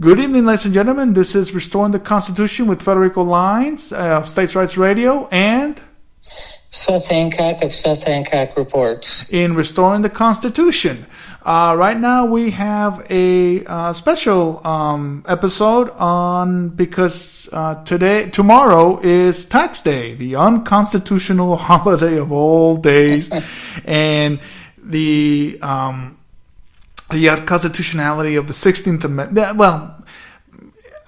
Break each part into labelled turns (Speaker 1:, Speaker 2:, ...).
Speaker 1: Good evening, ladies and gentlemen. This is Restoring the Constitution with Federico Lines of States Rights Radio and
Speaker 2: Seth Hancock of Seth Hancock Reports.
Speaker 1: In Restoring the Constitution. Right now we have a special episode on because tomorrow is Tax Day, the unconstitutional holiday of all days, and the unconstitutionality of the 16th Amendment. Well,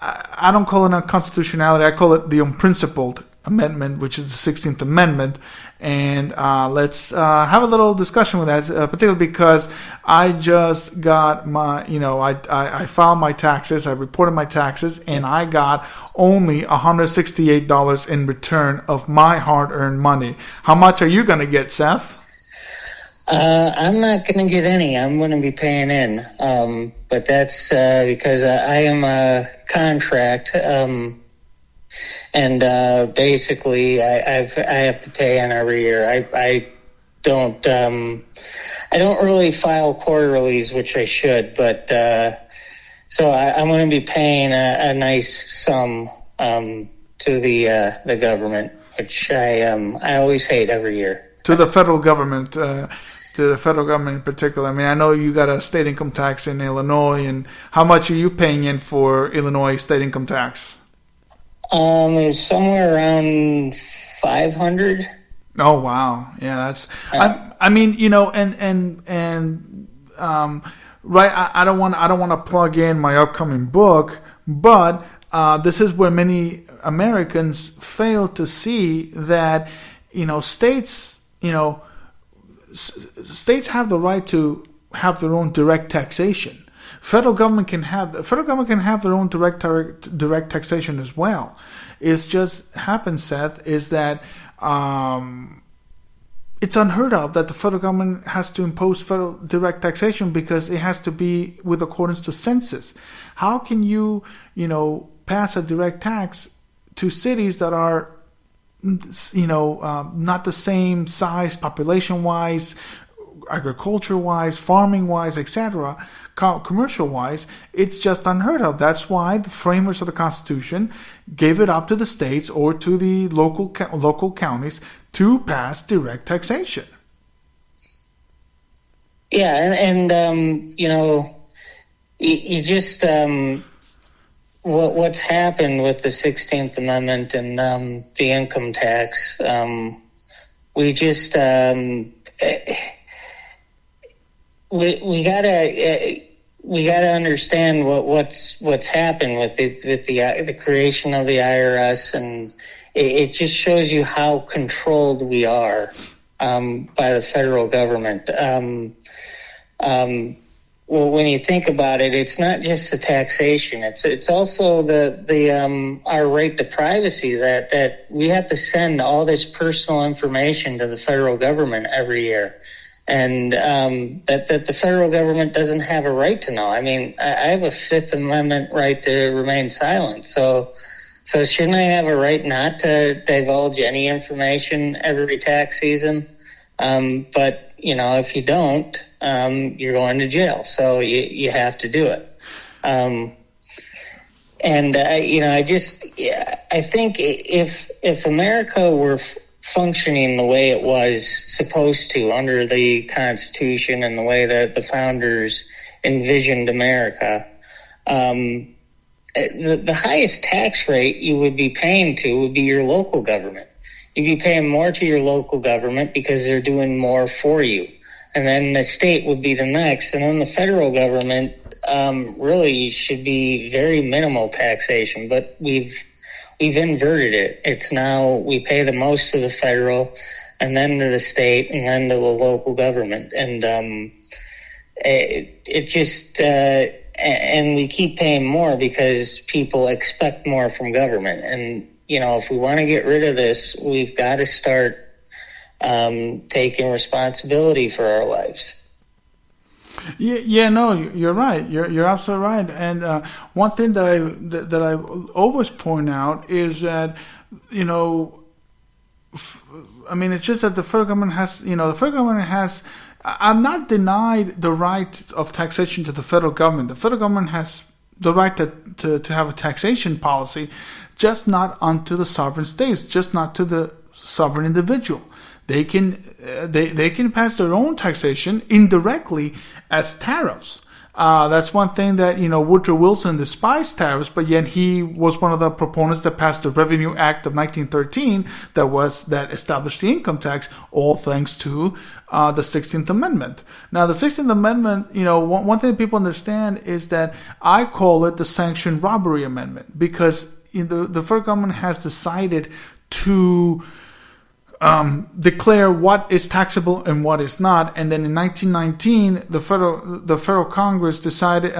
Speaker 1: I don't call it unconstitutionality. I call it the unprincipled amendment, which is the 16th Amendment. And let's have a little discussion with that, particularly because I just got my, I filed my taxes, I reported my taxes, and I got only $168 in return of my hard-earned money. How much are you going to get, Seth?
Speaker 2: I'm not going to get any. I'm going to be paying in. But that's because I am a contract. And basically, I have to pay in every year. I don't really file quarterlies, which I should. But so I'm going to be paying a nice sum to the government, which I always hate every year.
Speaker 1: To the federal government. To the federal government in particular. I mean, I know you got a state income tax in Illinois, and how much are you paying in for Illinois state income tax?
Speaker 2: It's somewhere around 500.
Speaker 1: Oh wow, yeah, that's. I mean, right. I don't want to plug in my upcoming book, but this is where many Americans fail to see that states, states have the right to have their own direct taxation. Federal government can have their own direct taxation as well. It's just happens, Seth, is that it's unheard of that the federal government has to impose federal direct taxation because it has to be with accordance to census. How can you pass a direct tax to cities that are not the same size population-wise, agriculture-wise, farming-wise, etc., commercial-wise? It's just unheard of. That's why the framers of the Constitution gave it up to the states or to the local counties to pass direct taxation.
Speaker 2: Yeah, and you just... What's happened with the 16th Amendment and the income tax? We just we gotta understand what's happened with the creation of the IRS, and it just shows you how controlled we are by the federal government. Well, when you think about it, it's not just the taxation. It's also the our right to privacy that we have to send all this personal information to the federal government every year, and that the federal government doesn't have a right to know. I mean, I have a Fifth Amendment right to remain silent. So shouldn't I have a right not to divulge any information every tax season? But if you don't, you're going to jail. So you have to do it. I think if America were functioning the way it was supposed to under the Constitution and the way that the founders envisioned America, the highest tax rate you would be paying to would be your local government. You'd be paying more to your local government because they're doing more for you. And then the state would be the next. And then the federal government really should be very minimal taxation. But we've inverted it. It's now we pay the most to the federal and then to the state and then to the local government. And and we keep paying more because people expect more from government. And if we want to get rid of this, we've got to start taking responsibility for our lives.
Speaker 1: Yeah, no, you're right. You're absolutely right. And one thing that I always point out is that it's just that the federal government has. I'm not denied the right of taxation to the federal government. The federal government has to have a taxation policy, just not onto the sovereign states, just not to the sovereign individual. They can pass their own taxation indirectly as tariffs. That's one thing that, Woodrow Wilson despised tariffs, but yet he was one of the proponents that passed the Revenue Act of 1913 that established the income tax, all thanks to the 16th Amendment. Now, the 16th Amendment, one thing that people understand is that I call it the Sanctioned Robbery Amendment, because the federal government has decided to declare what is taxable and what is not, and then in 1919, the federal Congress decided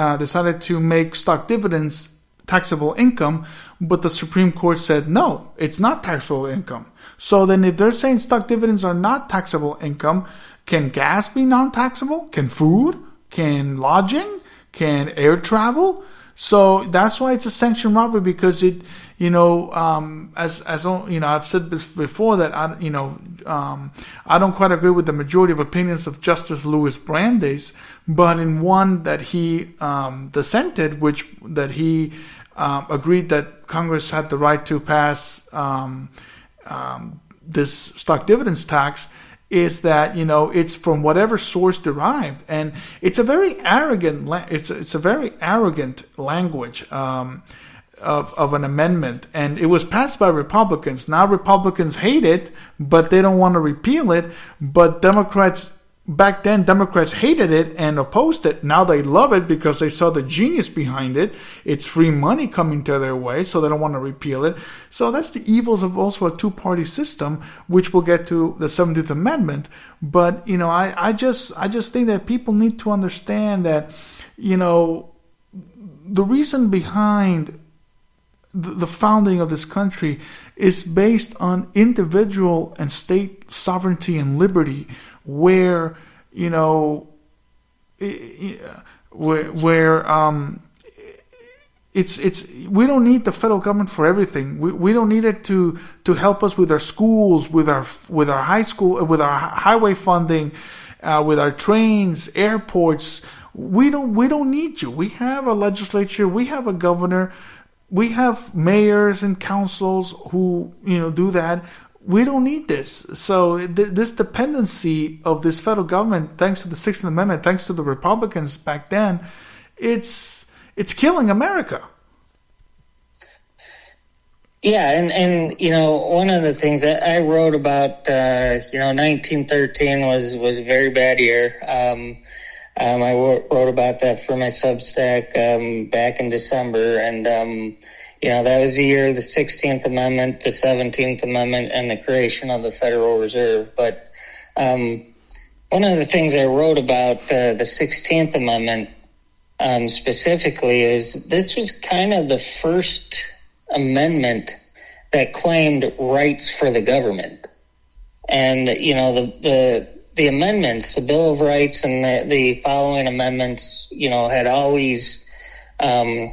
Speaker 1: to make stock dividends taxable income, but the Supreme Court said no, it's not taxable income. So then, if they're saying stock dividends are not taxable income, can gas be non-taxable? Can food? Can lodging? Can air travel? So that's why it's a sanctioned robbery, because it. As I've said before that I don't quite agree with the majority of opinions of Justice Louis Brandeis, but in one that he dissented, that he agreed that Congress had the right to pass this stock dividends tax, is that it's from whatever source derived, and it's a very arrogant it's a very arrogant language of an amendment, and it was passed by Republicans. Now Republicans hate it, but they don't want to repeal it. But back then Democrats hated it and opposed it. Now they love it because they saw the genius behind it. It's free money coming to their way, so they don't want to repeal it. So that's the evils of also a two-party system, which we'll get to the 17th Amendment. But I just think that people need to understand that the reason behind the founding of this country is based on individual and state sovereignty and liberty, where it's we don't need the federal government for everything. We don't need it to help us with our schools, with our high school, with our highway funding, with our trains, airports. We don't need you. We have a legislature. We have a governor. We have mayors and councils who, do that. We don't need this. So this dependency of this federal government, thanks to the 16th Amendment, thanks to the Republicans back then, it's killing America.
Speaker 2: Yeah, and one of the things that I wrote about, 1913 was a very bad year. I wrote about that for my Substack back in December, and that was the year of the 16th Amendment, the 17th Amendment, and the creation of the Federal Reserve. But one of the things I wrote about the 16th Amendment specifically is this was kind of the first amendment that claimed rights for the government. And, the amendments, the Bill of Rights and the following amendments, had always, were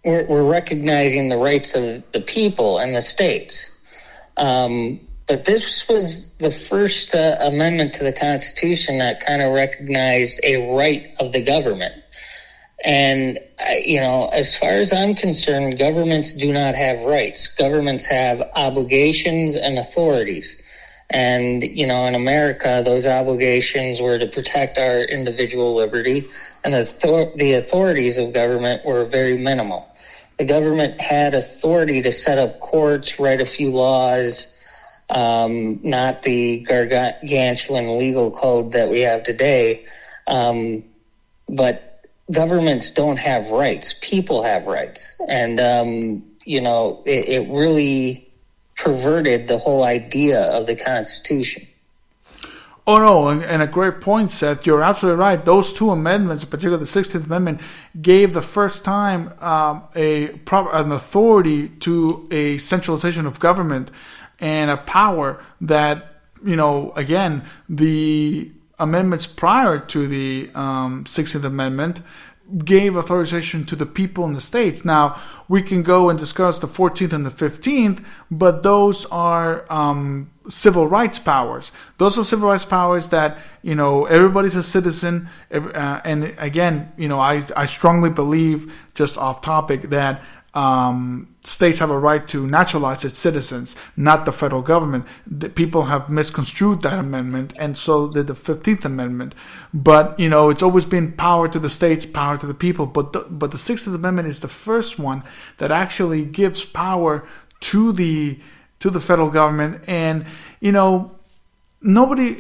Speaker 2: recognizing the rights of the people and the states. But this was the first amendment to the Constitution that kind of recognized a right of the government. And, as far as I'm concerned, governments do not have rights. Governments have obligations and authorities. And, in America, those obligations were to protect our individual liberty, and the authorities of government were very minimal. The government had authority to set up courts, write a few laws, not the gargantuan legal code that we have today. But governments don't have rights. People have rights. And, it really perverted the whole idea of the Constitution.
Speaker 1: Oh, no, and a great point, Seth. You're absolutely right. Those two amendments, in particular the 16th Amendment, gave the first time an authority to a centralization of government and a power that, again, the amendments prior to the 16th Amendment gave authorization to the people in the states. Now, we can go and discuss the 14th and the 15th, but those are civil rights powers. Those are civil rights powers that, everybody's a citizen. And again, I strongly believe, just off topic, that states have a right to naturalize its citizens, not the federal government. The people have misconstrued that amendment, and so did the 15th Amendment. But, it's always been power to the states, power to the people. But the 16th Amendment is the first one that actually gives power to the federal government. And, nobody,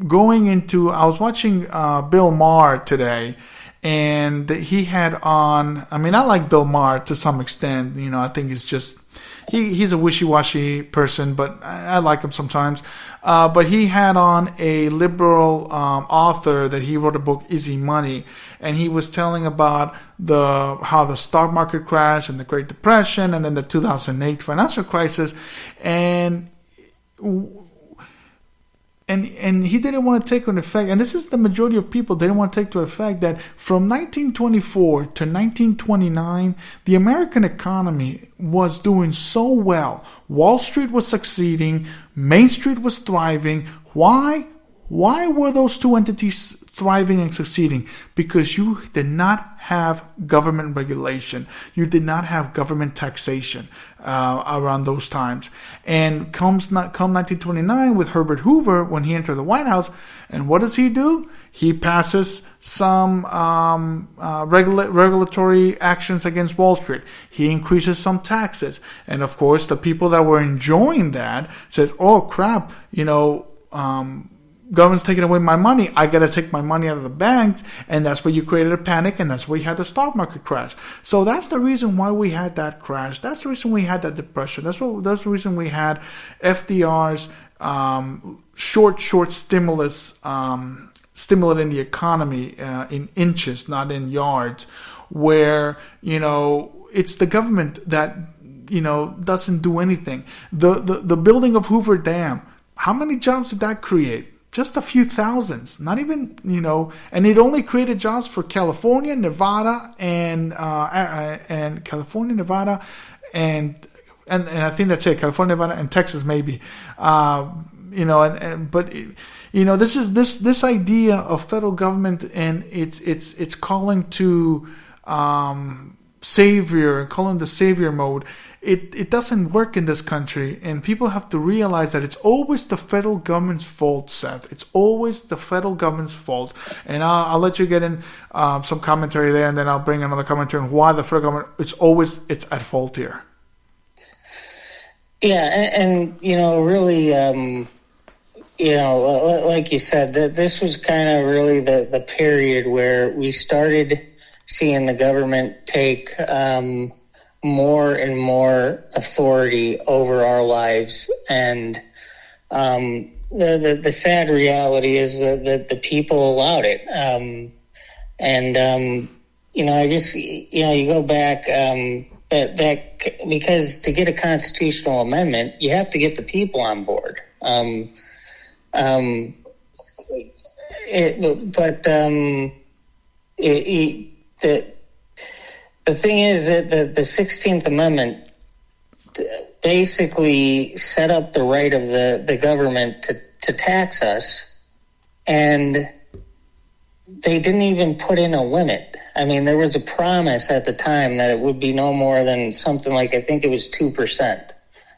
Speaker 1: going into, I was watching Bill Maher today, and he had on, I like Bill Maher to some extent. I think he's just, he's a wishy-washy person, but I like him sometimes. But he had on a liberal author that he wrote a book, Easy Money, and he was telling about how the stock market crashed and the Great Depression and then the 2008 financial crisis, and he didn't want to take into effect, and this is the majority of people, they didn't want to take into effect that from 1924 to 1929, the American economy was doing so well. Wall Street was succeeding, Main Street was thriving. Why? Why were those two entities thriving and succeeding? Because you did not have government regulation. You did not have government taxation around those times. And come 1929 with Herbert Hoover, when he entered the White House, and what does he do? He passes some regulatory actions against Wall Street. He increases some taxes. And of course, the people that were enjoying that says, oh crap, government's taking away my money. I got to take my money out of the banks. And that's where you created a panic, and that's where you had the stock market crash. So that's the reason why we had that crash. That's the reason we had that depression. That's the reason we had FDR's short stimulus, stimulating the economy in inches, not in yards, where, it's the government that, doesn't do anything. The building of Hoover Dam, how many jobs did that create? Just a few thousands, not even, and it only created jobs for California, Nevada, and California, Nevada, and I think that's it, California, Nevada, and Texas maybe, this idea of federal government and it's calling to savior, calling the savior mode. It doesn't work in this country, and people have to realize that it's always the federal government's fault, Seth. It's always the federal government's fault. And I'll let you get in some commentary there, and then I'll bring another commentary on why the federal government, it's at fault here.
Speaker 2: Yeah, and really, like you said, that this was kind of really the period where we started seeing the government take more and more authority over our lives, and the sad reality is that the people allowed it. I just you go back that because to get a constitutional amendment, you have to get the people on board. The thing is that the 16th Amendment basically set up the right of the government to tax us, and they didn't even put in a limit. I mean, there was a promise at the time that it would be no more than something like, I think it was 2%.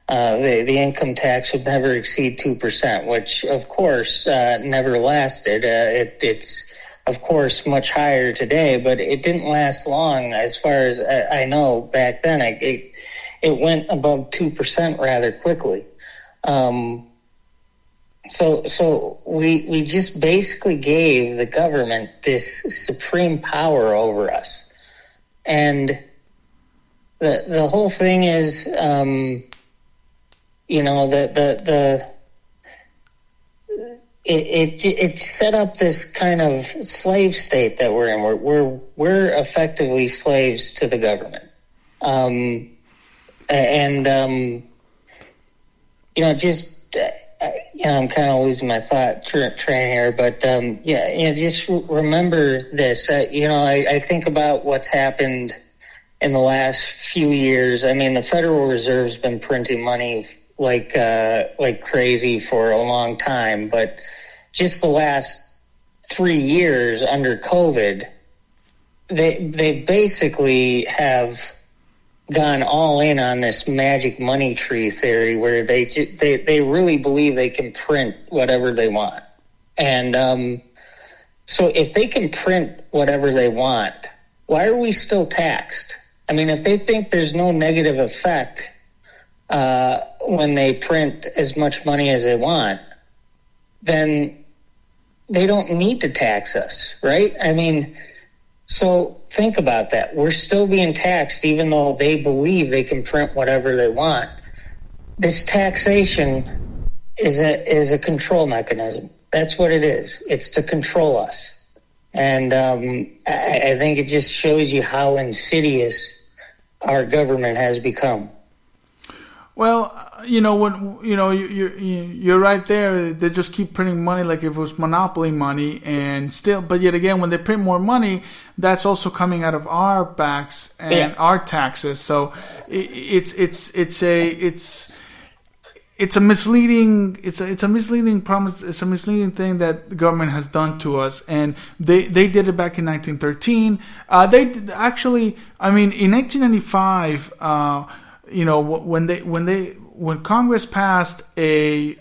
Speaker 2: The income tax would never exceed 2%, which of course never lasted. It's of course much higher today, but it didn't last long. As far as I know, back then it went above 2% rather quickly. So we just basically gave the government this supreme power over us, and the whole thing is, It set up this kind of slave state that we're in. We're effectively slaves to the government, I'm kind of losing my thought train here, but just remember this. I think about what's happened in the last few years. I mean, the Federal Reserve's been printing money like crazy for a long time, but just the last 3 years under COVID, they basically have gone all in on this magic money tree theory, where they really believe they can print whatever they want. And so if they can print whatever they want, why are we still taxed? I mean, if they think there's no negative effect when they print as much money as they want, then they don't need to tax us, right? I mean, so think about that. We're still being taxed even though they believe they can print whatever they want. This taxation is a control mechanism. That's what it is. It's to control us. And I think it just shows you how insidious our government has become.
Speaker 1: Well, you're right there. They just keep printing money like if it was monopoly money, and still, but yet again, when they print more money, that's also coming out of our backs and our taxes. So it's a misleading promise. It's a misleading thing that the government has done to us, and they did it back in 1913. In 1995. When Congress passed a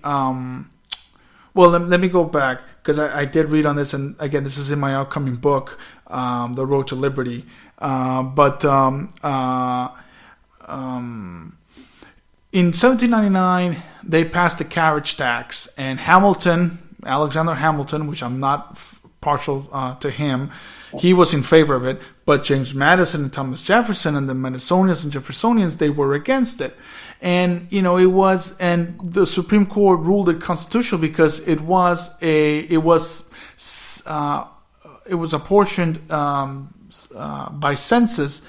Speaker 1: let me go back, because I did read on this, and again, this is in my upcoming book, The Road to Liberty. In 1799 they passed the carriage tax, and Alexander Hamilton, which I'm not partial to him, he was in favor of it, but James Madison and Thomas Jefferson and the Madisonians and Jeffersonians, they were against it. And, and the Supreme Court ruled it constitutional because it was apportioned by census.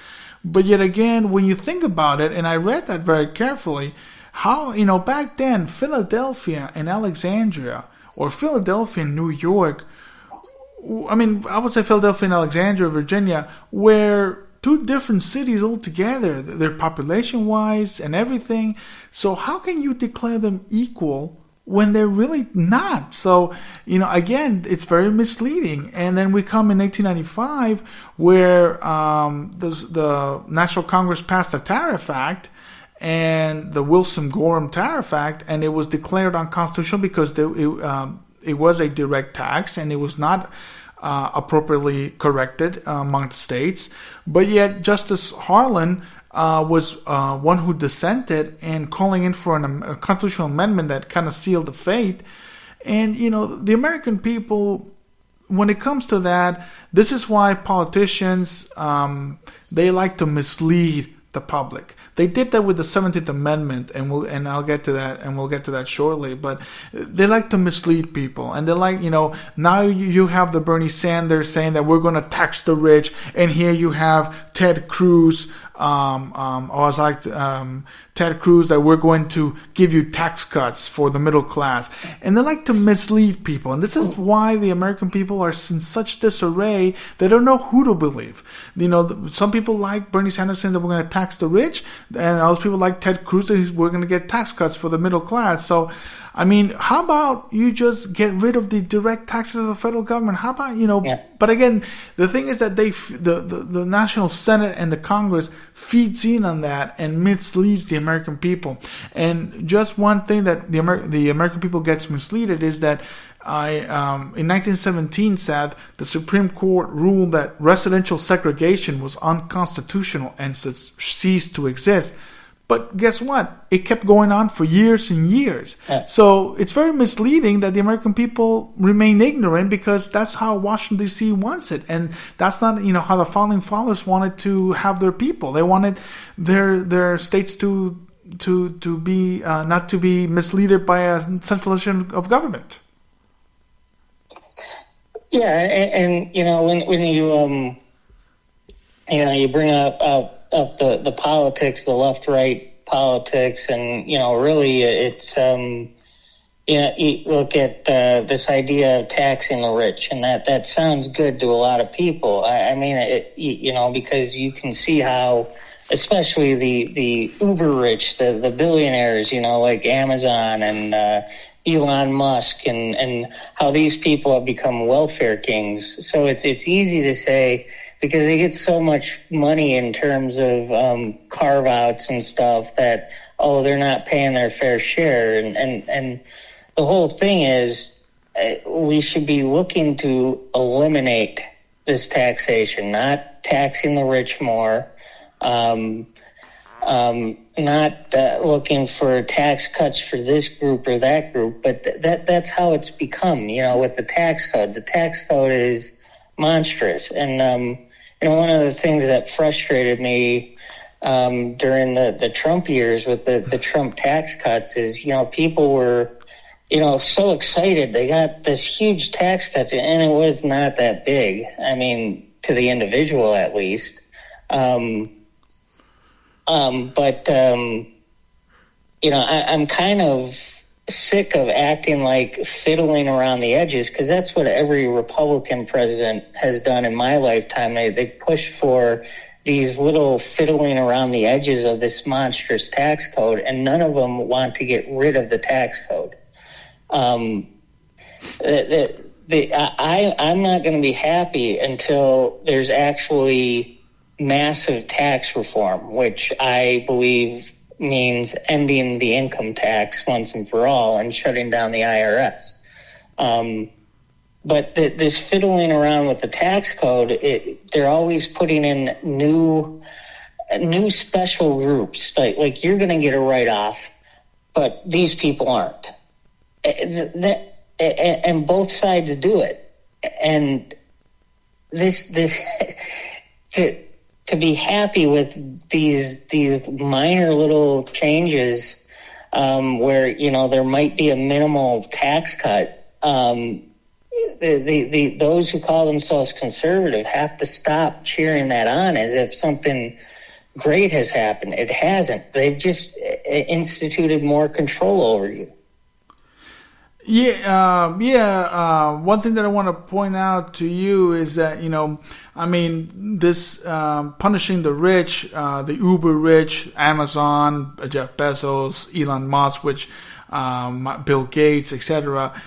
Speaker 1: But yet again, when you think about it, and I read that very carefully, how, back then, Philadelphia and Alexandria, or Philadelphia and New York, I would say Philadelphia and Alexandria, Virginia, were two different cities altogether, their population-wise and everything. So how can you declare them equal when they're really not? So, again, it's very misleading. And then we come in 1895, where the National Congress passed the Tariff Act, and the Wilson-Gorham Tariff Act, and it was declared unconstitutional because it was a direct tax, and it was not appropriately corrected among the states. But yet Justice Harlan was one who dissented and calling in for a constitutional amendment that kind of sealed the fate. And, the American people, when it comes to that, this is why politicians, they like to mislead the public. They did that with the 17th Amendment, and I'll get to that, and we'll get to that shortly. But they like to mislead people, and they like, now you have the Bernie Sanders saying that we're going to tax the rich, and here you have Ted Cruz, Ted Cruz, that we're going to give you tax cuts for the middle class, and they like to mislead people, and this is why the American people are in such disarray. They don't know who to believe. Some people like Bernie Sanders saying that we're going to tax the rich, and other people like Ted Cruz that we're going to get tax cuts for the middle class. So, how about you just get rid of the direct taxes of the federal government? How about, But again, the thing is that the National Senate and the Congress feeds in on that and misleads the American people. And just one thing that the American people gets misleaded is that in 1917, Seth, the Supreme Court ruled that residential segregation was unconstitutional and ceased to exist. But guess what? It kept going on for years and years. Yeah. So it's very misleading that the American people remain ignorant, because that's how Washington, D.C. wants it. And that's not, how the Founding Fathers wanted to have their people. They wanted their states to be not to be misled by a centralization of government.
Speaker 2: Yeah, and when you you bring up the politics, the left-right politics, and really it's Yeah, you look at this idea of taxing the rich, and that sounds good to a lot of people. I mean, because you can see how, especially the uber rich, the billionaires, like Amazon and Elon Musk, and how these people have become welfare kings. So it's easy to say, because they get so much money in terms of carve-outs and stuff, that, they're not paying their fair share, and the whole thing is, we should be looking to eliminate this taxation, not taxing the rich more, not looking for tax cuts for this group or that group, but that's how it's become, with the tax code. The tax code is monstrous. And, one of the things that frustrated me during the Trump years with the Trump tax cuts is, people were so excited. They got this huge tax cuts, and it was not that big. I mean, to the individual at least. I'm kind of sick of acting like fiddling around the edges, because that's what every Republican president has done in my lifetime. They push for these little fiddling around the edges of this monstrous tax code, and none of them want to get rid of the tax code. I'm not going to be happy until there's actually massive tax reform, which I believe means ending the income tax once and for all and shutting down the IRS. But this fiddling around with the tax code, they're always putting in new special groups. Like you're going to get a write-off, but these people aren't. And both sides do it. And this to be happy with these minor little changes, where there might be a minimal tax cut. Those who call themselves conservative have to stop cheering that on as if something great has happened. It hasn't. They've just instituted more control over you.
Speaker 1: One thing that I want to point out to you is that, this punishing the rich, the uber rich, Amazon, Jeff Bezos, Elon Musk, which Bill Gates, etc.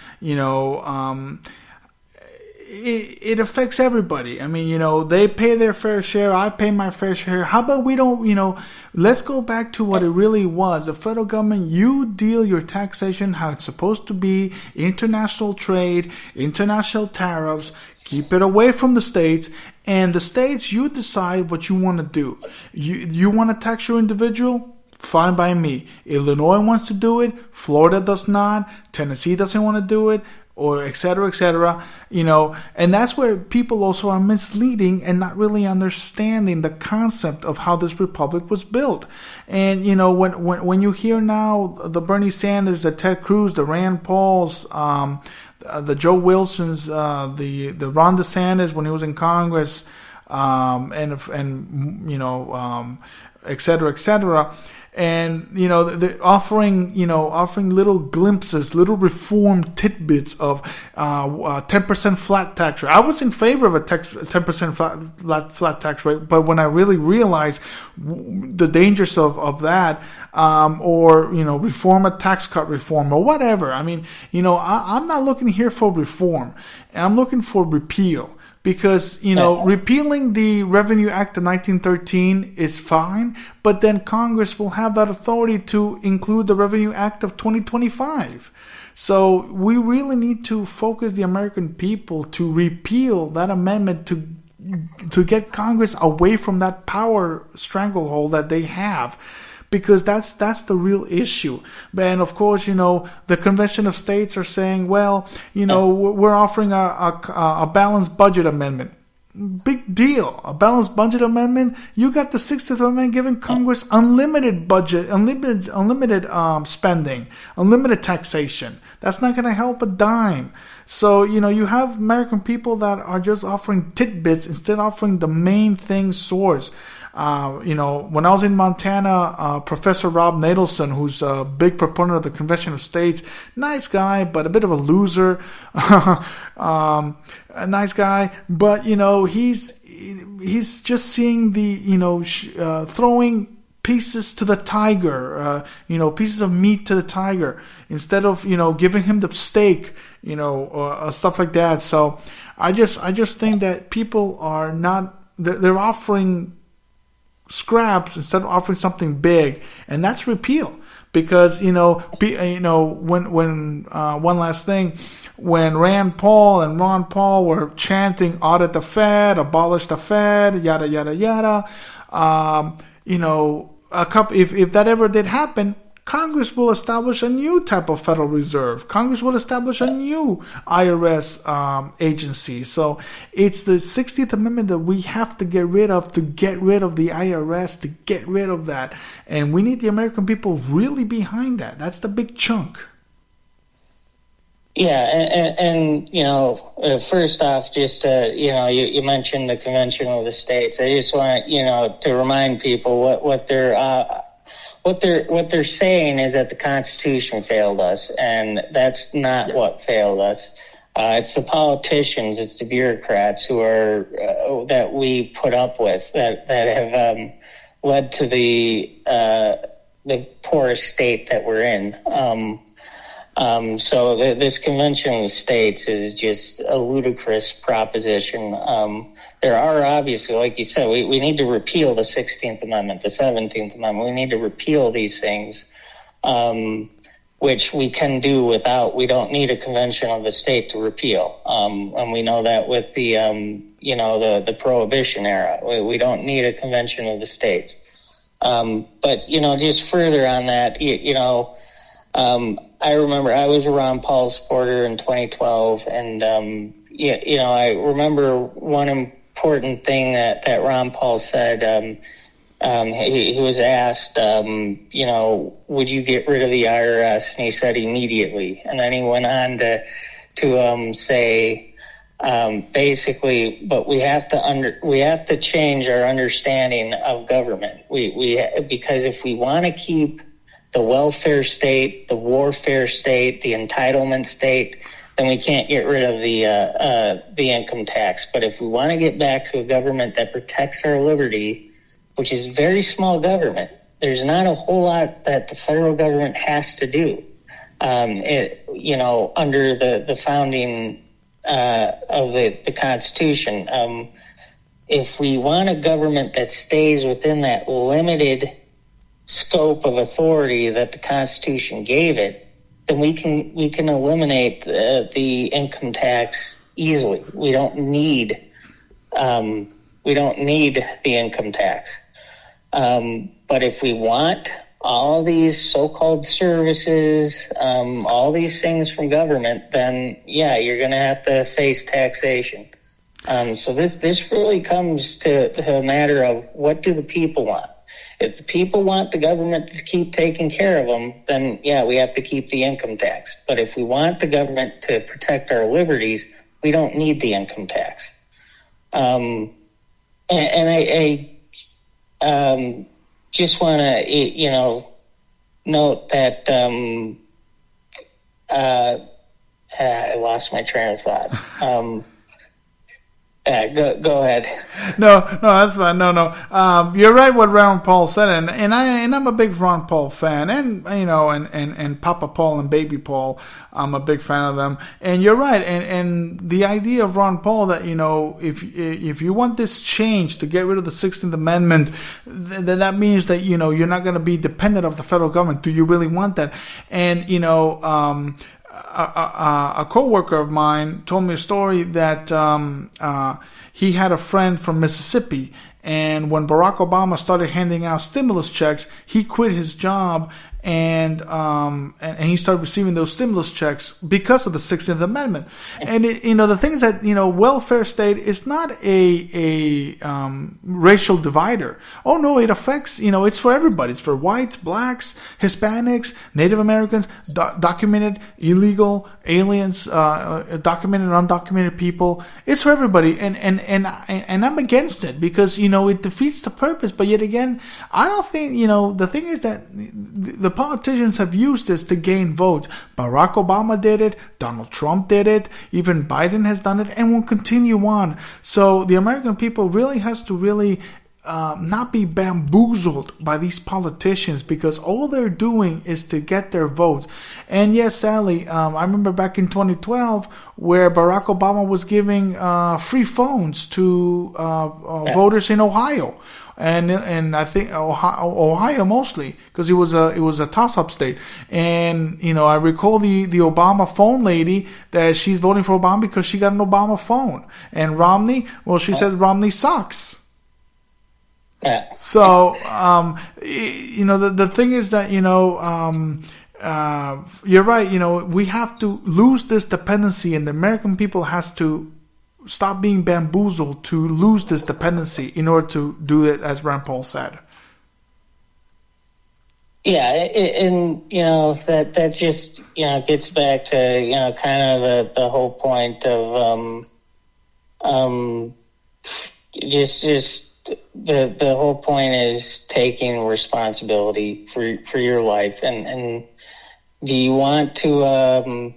Speaker 1: It affects everybody. I mean, they pay their fair share. I pay my fair share. How about we don't, let's go back to what it really was. The federal government, you deal your taxation how it's supposed to be, international trade, international tariffs, keep it away from the states. And the states, you decide what you want to do. You want to tax your individual? Fine by me. Illinois wants to do it. Florida does not. Tennessee doesn't want to do it. Or et cetera, and that's where people also are misleading and not really understanding the concept of how this republic was built. And, when you hear now the Bernie Sanders, the Ted Cruz, the Rand Pauls, the Joe Wilsons, the Ron DeSantis when he was in Congress, et cetera, and they're offering little glimpses, little reform tidbits of 10% flat tax rate. I was in favor of a 10% flat tax rate, but when I really realized the dangers of that, or reform a tax cut reform or whatever. I mean, I'm not looking here for reform. I'm looking for repeal. Because, repealing the Revenue Act of 1913 is fine, but then Congress will have that authority to include the Revenue Act of 2025. So we really need to focus the American people to repeal that amendment to get Congress away from that power stranglehold that they have. Because that's the real issue. And of course, the Convention of States are saying, well, we're offering a balanced budget amendment. Big deal. A balanced budget amendment. You got the 60th Amendment giving Congress unlimited budget, unlimited spending, unlimited taxation. That's not going to help a dime. So, you have American people that are just offering tidbits instead of offering the main thing source. When I was in Montana, Professor Rob Nadelson, who's a big proponent of the Convention of States, nice guy, but a bit of a loser. A nice guy, but he's just seeing the throwing pieces to the tiger, pieces of meat to the tiger, instead of giving him the steak, or stuff like that. So I just think that people are not, they're offering scraps instead of offering something big, and that's repeal. Because when one last thing, when Rand Paul and Ron Paul were chanting "audit the Fed, abolish the Fed," yada yada yada, if that ever did happen, Congress will establish a new type of Federal Reserve. Congress will establish a new IRS agency. So it's the 16th Amendment that we have to get rid of the IRS, to get rid of that. And we need the American people really behind that. That's the big chunk.
Speaker 2: Yeah, and first off, just you mentioned the Convention of the States. I just want to remind people what they're saying is that the Constitution failed us, and that's not what failed us. It's the politicians, it's the bureaucrats who are that we put up with that have led to the poorest state that we're in. So this Convention of the States is just a ludicrous proposition. There are obviously, like you said, we need to repeal the 16th Amendment, the 17th Amendment. We need to repeal these things, which we can do without. We don't need a Convention of the State to repeal. And we know that with the Prohibition era. We don't need a Convention of the States. But just further on that, I remember I was a Ron Paul supporter in 2012, and I remember one important thing that Ron Paul said. He was asked, would you get rid of the IRS? And he said immediately. And then he went on to say, basically, but we have to change our understanding of government. Because if we want to keep the welfare state, the warfare state, the entitlement state, then we can't get rid of the income tax. But if we want to get back to a government that protects our liberty, which is very small government, there's not a whole lot that the federal government has to do. Under the founding of the Constitution, if we want a government that stays within that limited scope of authority that the Constitution gave it, then we can eliminate the income tax easily. We don't need the income tax. But if we want all these so-called services, all these things from government, then you're going to have to face taxation. So this really comes to a matter of, what do the people want? If the people want the government to keep taking care of them, then we have to keep the income tax. But if we want the government to protect our liberties, we don't need the income tax. And I just want to note that I lost my train of thought. Go ahead.
Speaker 1: No, that's fine. No. You're right. What Ron Paul said, and I'm a big Ron Paul fan, and and Papa Paul and Baby Paul, I'm a big fan of them. And you're right. And the idea of Ron Paul that if you want this change to get rid of the 16th Amendment, then that means that you're not going to be dependent of the federal government. Do you really want that? And a co-worker of mine told me a story that he had a friend from Mississippi, and when Barack Obama started handing out stimulus checks, he quit his job and he started receiving those stimulus checks because of the 16th Amendment. And the thing is that welfare state is not a racial divider. Oh no, it affects it's for everybody. It's for whites, blacks, Hispanics, Native Americans, documented, illegal, aliens, documented, undocumented people. It's for everybody, and I'm against it because it defeats the purpose. But yet again, I don't think the thing is that the politicians have used this to gain votes. Barack Obama did it, Donald Trump did it, even Biden has done it, and will continue on. So the American people really has to not be bamboozled by these politicians, because all they're doing is to get their votes. And yes, sadly, I remember back in 2012 where Barack Obama was giving free phones to voters in Ohio. And I think Ohio mostly, because it was a toss-up state. And I recall the Obama phone lady that she's voting for Obama because she got an Obama phone. And Romney, well, she says Romney sucks.
Speaker 2: Yeah.
Speaker 1: So the thing is that you're right. We have to lose this dependency, and the American people has to stop being bamboozled to lose this dependency in order to do it, as Rand Paul said.
Speaker 2: Yeah, and that just gets back to kind of the whole point of just the whole point is taking responsibility for your life, and do you want a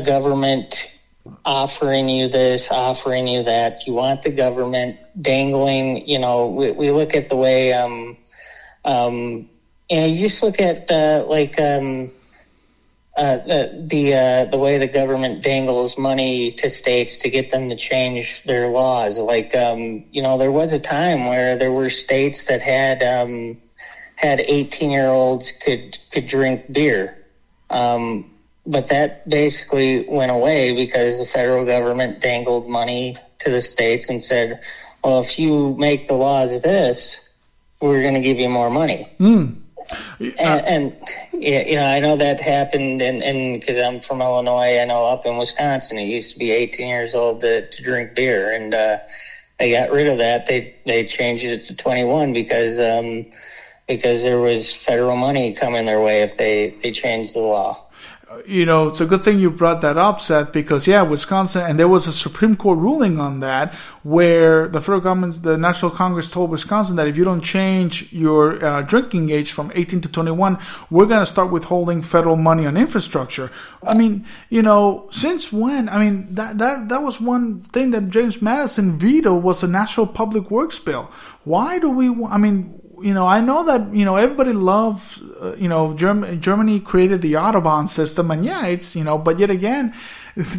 Speaker 2: government offering you this, offering you that? Do you want the government dangling? We look at the way you just look at the way the government dangles money to states to get them to change their laws. There was a time where there were states that had 18-year-olds could drink beer. But that basically went away because the federal government dangled money to the states and said, well, if you make the laws this, we're going to give you more money. And I know that happened, and because I'm from Illinois, I know up in Wisconsin it used to be 18 years old to drink beer, and they got rid of that. They changed it to 21 because there was federal money coming their way if they changed the law.
Speaker 1: It's a good thing you brought that up, Seth, because Wisconsin, and there was a Supreme Court ruling on that, where the federal government, the National Congress told Wisconsin that if you don't change your drinking age from 18 to 21, we're going to start withholding federal money on infrastructure. I mean, since when? I mean, that was one thing that James Madison vetoed, was a National Public Works bill. Why do we? I know that, everybody loves, Germany created the Autobahn system, and it's, but yet again,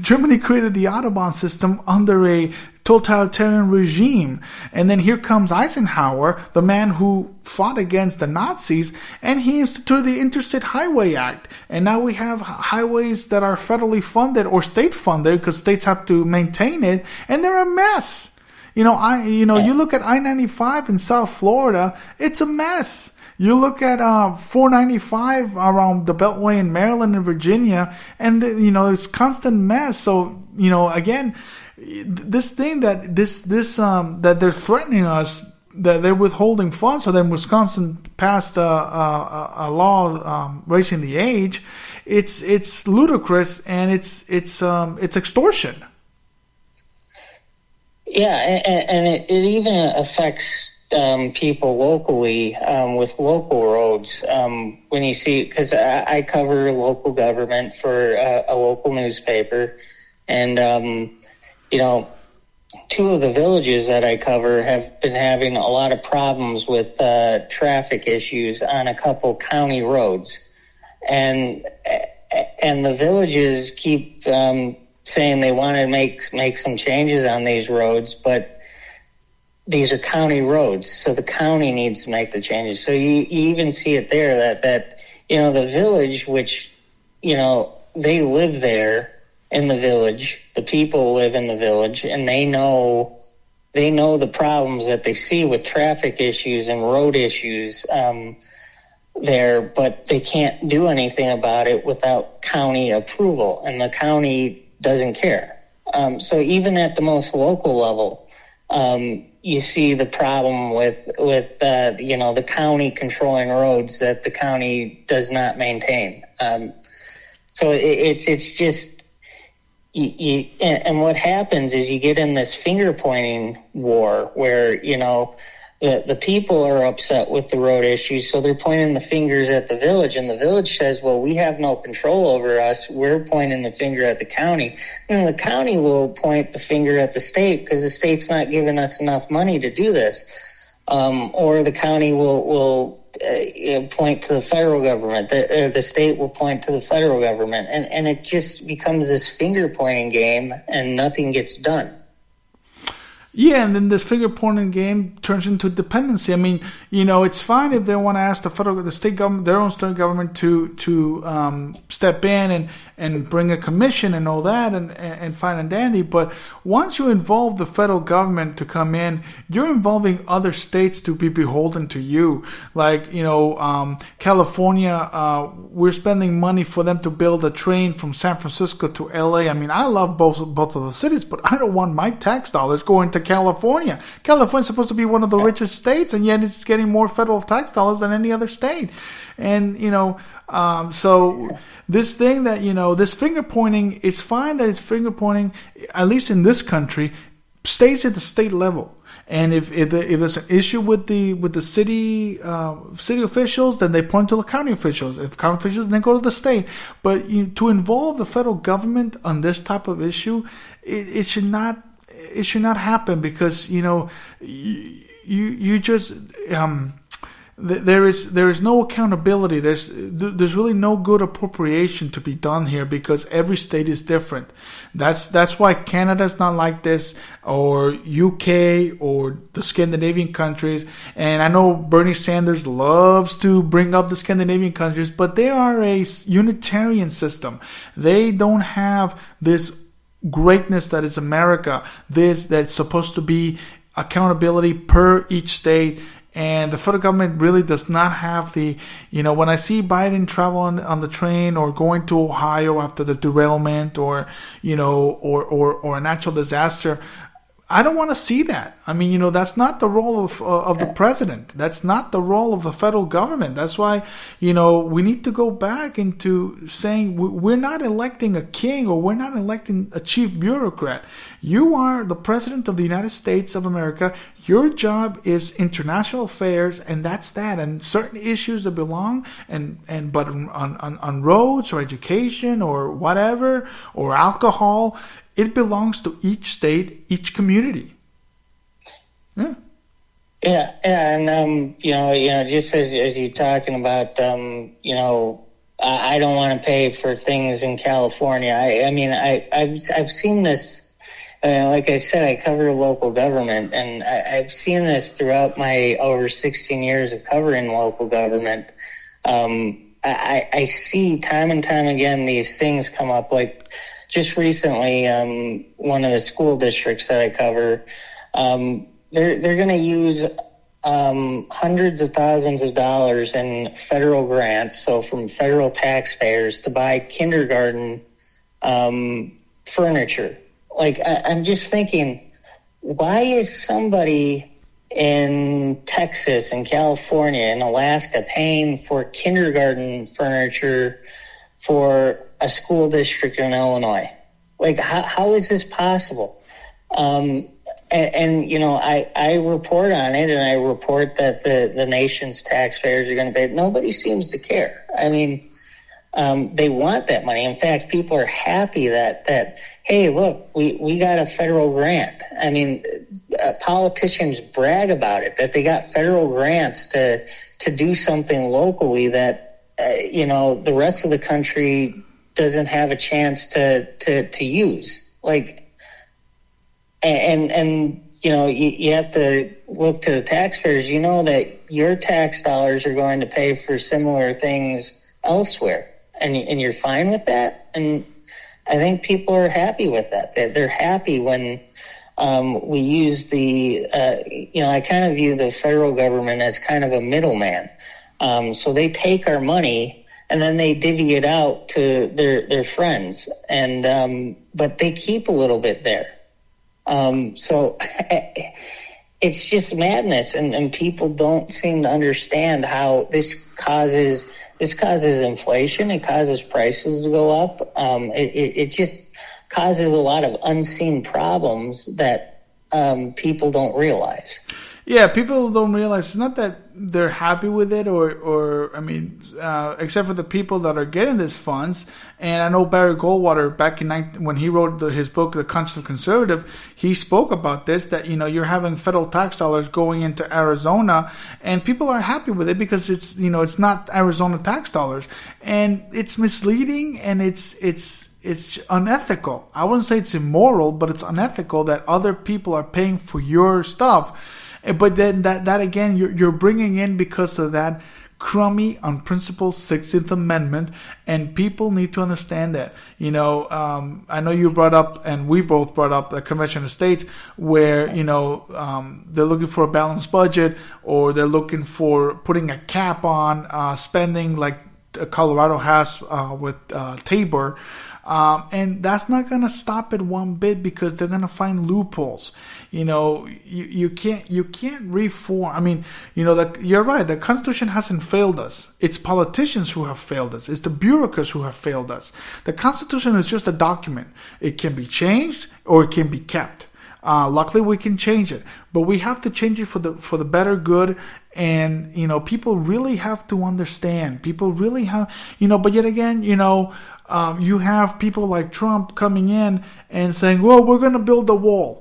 Speaker 1: Germany created the Autobahn system under a totalitarian regime. And then here comes Eisenhower, the man who fought against the Nazis, and he instituted the Interstate Highway Act. And now we have highways that are federally funded or state funded, because states have to maintain it, and they're a mess. You look at I-95 in South Florida, it's a mess. You look at 495 around the Beltway in Maryland and Virginia, and it's constant mess. So again, this thing that that they're threatening us, that they're withholding funds. So then Wisconsin passed a law raising the age. It's ludicrous, and it's extortion.
Speaker 2: Yeah, and it even affects people locally with local roads. When you see, because I cover local government for a local newspaper, and two of the villages that I cover have been having a lot of problems with traffic issues on a couple county roads, and the villages keep saying they want to make some changes on these roads, but these are county roads, so the county needs to make the changes. So you even see it there that the village, which they live there in the village, the people live in the village, and they know the problems that they see with traffic issues and road issues. there, but they can't do anything about it without county approval, and the county doesn't care. So even at the most local level, you see the problem with the county controlling roads that the county does not maintain. So it's just, and what happens is you get in this finger pointing war where the people are upset with the road issues, so they're pointing the fingers at the village, and the village says, well, we have no control over us. We're pointing the finger at the county. And the county will point the finger at the state because the state's not giving us enough money to do this. Or the county will point to the federal government. The state will point to the federal government. And it just becomes this finger-pointing game, and nothing gets done.
Speaker 1: Yeah, and then this finger-pointing game turns into dependency. I mean, it's fine if they want to ask the state government, their own state government, to step in and bring a commission and all that, and fine and dandy. But once you involve the federal government to come in, you're involving other states to be beholden to you. Like, California, we're spending money for them to build a train from San Francisco to LA. I mean, I love both of the cities, but I don't want my tax dollars going to California. California's supposed to be one of the richest states, and yet it's getting more federal tax dollars than any other state. And, so this thing that, this finger pointing, it's fine that it's finger pointing, at least in this country, stays at the state level. And if there's an issue with the city officials, then they point to the county officials. If county officials, then go to the state. But to involve the federal government on this type of issue, it should not happen, because you just there is no accountability. There's really no good appropriation to be done here, because every state is different. That's why Canada's not like this, or UK, or the Scandinavian countries. And I know Bernie Sanders loves to bring up the Scandinavian countries, but they are a unitarian system. They don't have this greatness that is America. That's supposed to be accountability per each state, and the federal government really does not have the, when I see Biden travel on the train, or going to Ohio after the derailment, or or a natural disaster, I don't want to see that. I mean, that's not the role of the president. That's not the role of the federal government. That's why, we need to go back into saying we're not electing a king, or we're not electing a chief bureaucrat. You are the president of the United States of America. Your job is international affairs, and that's that. And certain issues that belong, but on roads, or education, or whatever, or alcohol, it belongs to each state, each community. Yeah.
Speaker 2: Yeah, and just as you're talking about, I don't want to pay for things in California. I've seen this. Like I said, I cover local government, and I've seen this throughout my over 16 years of covering local government. I see time and time again these things come up. Like just recently, one of the school districts that I cover, they're going to use hundreds of thousands of dollars in federal grants, so from federal taxpayers, to buy kindergarten furniture. Like, I'm just thinking, why is somebody in Texas and California and Alaska paying for kindergarten furniture for a school district in Illinois? Like, how is this possible? I report on it, and I report that the nation's taxpayers are going to pay. Nobody seems to care. I mean, they want that money. In fact, people are happy that hey, look, we got a federal grant. I mean, politicians brag about it, that they got federal grants to do something locally that the rest of the country doesn't have a chance to use. Like, and you have to look to the taxpayers. You know that your tax dollars are going to pay for similar things elsewhere, and you're fine with that. And I think people are happy with that. They're happy when we use the. I kind of view the federal government as kind of a middleman. So they take our money and then they divvy it out to their friends, and but they keep a little bit there. So it's just madness, and people don't seem to understand how this causes inflation. It causes prices to go up. It just causes a lot of unseen problems that people don't realize.
Speaker 1: Yeah, people don't realize it's not that they're happy with it, or I mean, except for the people that are getting these funds. And I know Barry Goldwater, back in when he wrote his book, The Conscious Conservative, he spoke about this, that, you're having federal tax dollars going into Arizona, and people are happy with it because it's, it's not Arizona tax dollars, and it's misleading, and it's unethical. I wouldn't say it's immoral, but it's unethical that other people are paying for your stuff. But then that again, you're bringing in because of that crummy, unprincipled 16th Amendment, and people need to understand that. I know you brought up, and we both brought up, the Convention of States, where they're looking for a balanced budget, or they're looking for putting a cap on spending, like Colorado has with Tabor. And that's not going to stop it one bit, because they're going to find loopholes. You can't reform. I mean, you're right. The Constitution hasn't failed us. It's politicians who have failed us. It's the bureaucrats who have failed us. The Constitution is just a document. It can be changed or it can be kept. Luckily, we can change it, but we have to change it for the better good. And people really have to understand. People really have, But yet again, you have people like Trump coming in and saying, well, we're going to build a wall.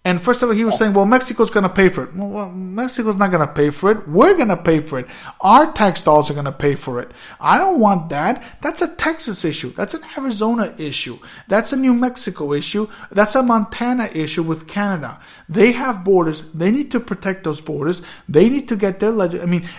Speaker 1: And first of all, he was saying, well, Mexico's going to pay for it. Well, Mexico's not going to pay for it. We're going to pay for it. Our tax dollars are going to pay for it. I don't want that. That's a Texas issue. That's an Arizona issue. That's a New Mexico issue. That's a Montana issue with Canada. They have borders. They need to protect those borders. They need to get their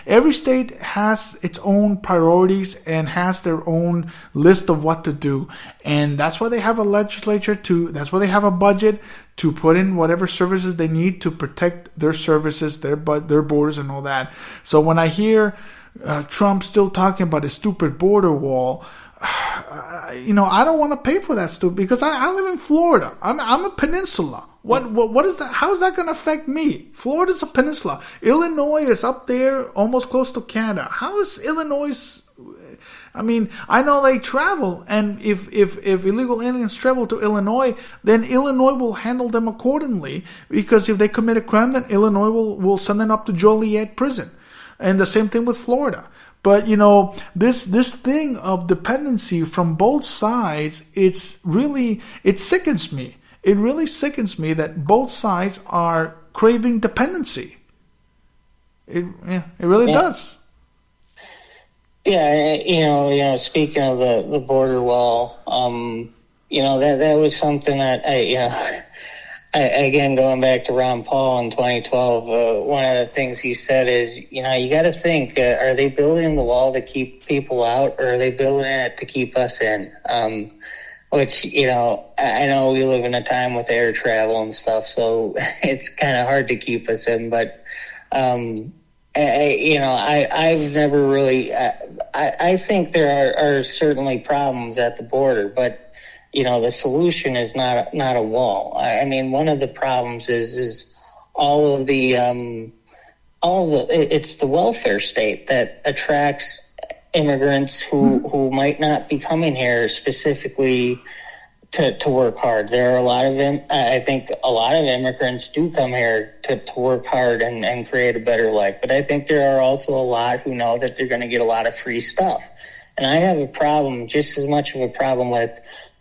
Speaker 1: every state has its own priorities and has their own list of what to do. And that's why they have a legislature that's why they have a budget to put in whatever services they need to protect their services, their borders, and all that. So when I hear Trump still talking about a stupid border wall, I don't want to pay for that stupid, because I live in Florida. I'm a peninsula. What is that? How is that going to affect me? Florida's a peninsula. Illinois is up there, almost close to Canada. How is Illinois? I mean, I know they travel, and if illegal aliens travel to Illinois, then Illinois will handle them accordingly, because if they commit a crime, then Illinois will send them up to Joliet prison. And the same thing with Florida. But, this thing of dependency from both sides, it sickens me. It really sickens me that both sides are craving dependency. It really does.
Speaker 2: Yeah, speaking of the border wall, that was something that I again, going back to Ron Paul in 2012, one of the things he said is, you got to think, are they building the wall to keep people out, or are they building it to keep us in? Which, I know we live in a time with air travel and stuff, so it's kind of hard to keep us in, but, I've never really. I think there are certainly problems at the border, but the solution is not a wall. I mean, one of the problems is it's the welfare state that attracts immigrants who might not be coming here specifically to work hard. There are I think a lot of immigrants do come here to work hard and create a better life. But I think there are also a lot who know that they're going to get a lot of free stuff. And I have a problem, just as much of a problem, with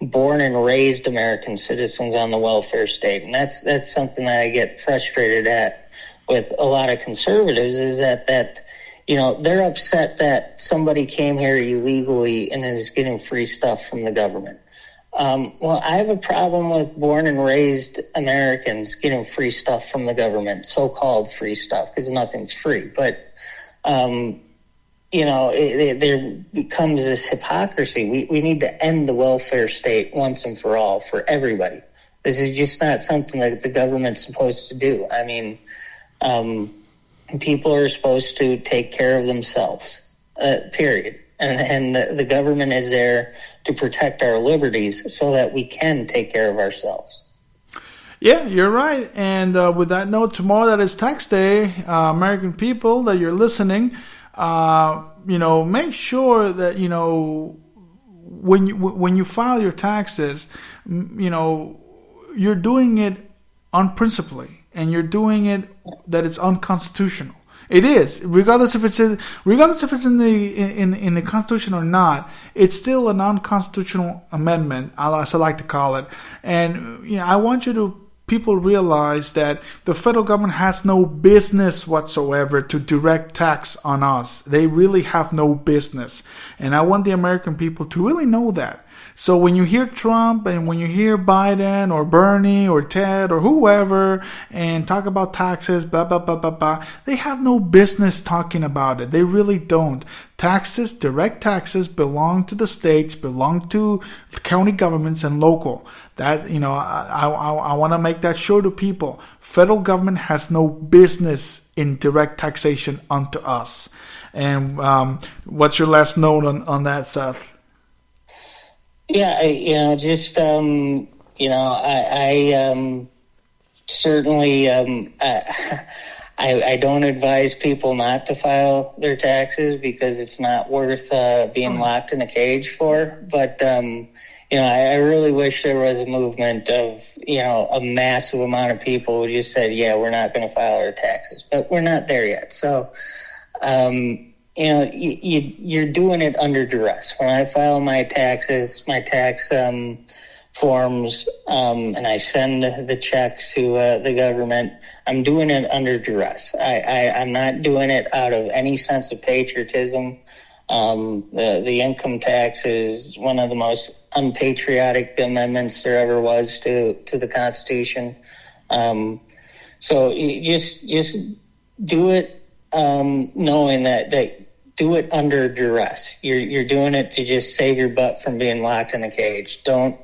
Speaker 2: born and raised American citizens on the welfare state. And that's something that I get frustrated at with a lot of conservatives, is that they're upset that somebody came here illegally and is getting free stuff from the government. Well, I have a problem with born and raised Americans getting free stuff from the government, so-called free stuff, because nothing's free. But, there becomes this hypocrisy. We need to end the welfare state once and for all for everybody. This is just not something that the government's supposed to do. I mean, people are supposed to take care of themselves. period. And the government is there to protect our liberties so that we can take care of ourselves.
Speaker 1: Yeah, you're right. And with that note, tomorrow that is tax day, American people that you're listening, make sure that, when you file your taxes, you're doing it unprincipally, and you're doing it that it's unconstitutional. It is, regardless if it's in the Constitution or not. It's still an unconstitutional amendment, as I like to call it. And I want people realize that the federal government has no business whatsoever to direct tax on us. They really have no business. And I want the American people to really know that. So when you hear Trump and when you hear Biden or Bernie or Ted or whoever and talk about taxes, blah, blah, blah, blah, blah, they have no business talking about it. They really don't. Taxes, direct taxes, belong to the states, belong to county governments and local. That, I want to make that sure to people. Federal government has no business in direct taxation onto us. And what's your last note on that, Seth?
Speaker 2: Yeah, I certainly, I don't advise people not to file their taxes because it's not worth being locked in a cage for. But, I really wish there was a movement of, a massive amount of people who just said, yeah, we're not going to file our taxes. But we're not there yet. So, you're doing it under duress. When I file my tax forms, and I send the check to the government, I'm doing it under duress. I'm not doing it out of any sense of patriotism. The income tax is one of the most unpatriotic amendments there ever was to the Constitution. So you just do it, knowing that do it under duress. You're doing it to just save your butt from being locked in a cage. Don't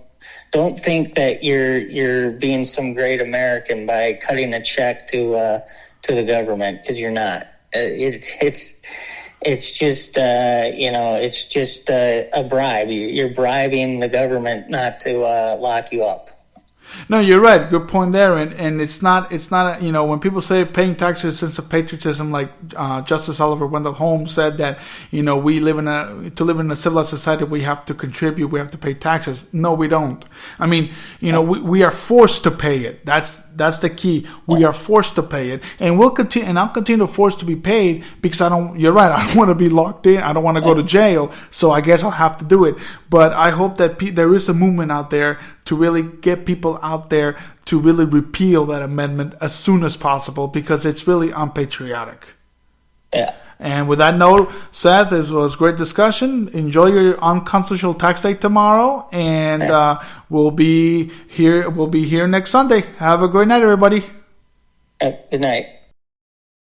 Speaker 2: think that you're being some great American by cutting a check to the government, because you're not. It's just a bribe. You're bribing the government not to lock you up.
Speaker 1: No, you're right. Good point there. And it's not, when people say paying taxes is a sense of patriotism, like Justice Oliver Wendell Holmes said that, we live in a civilized society, we have to contribute, we have to pay taxes. No, we don't. I mean, we are forced to pay it. That's the key. We are forced to pay it. And I'll continue to force to be paid because you're right. I don't want to be locked in. I don't want to go to jail. So I guess I'll have to do it. But I hope that there is a movement out there to really get people out there to really repeal that amendment as soon as possible, because it's really unpatriotic.
Speaker 2: Yeah.
Speaker 1: And with that note, Seth, this was great discussion. Enjoy your Unconstitutional Tax Day tomorrow, and we'll be here next Sunday. Have a great night, everybody.
Speaker 2: Good night.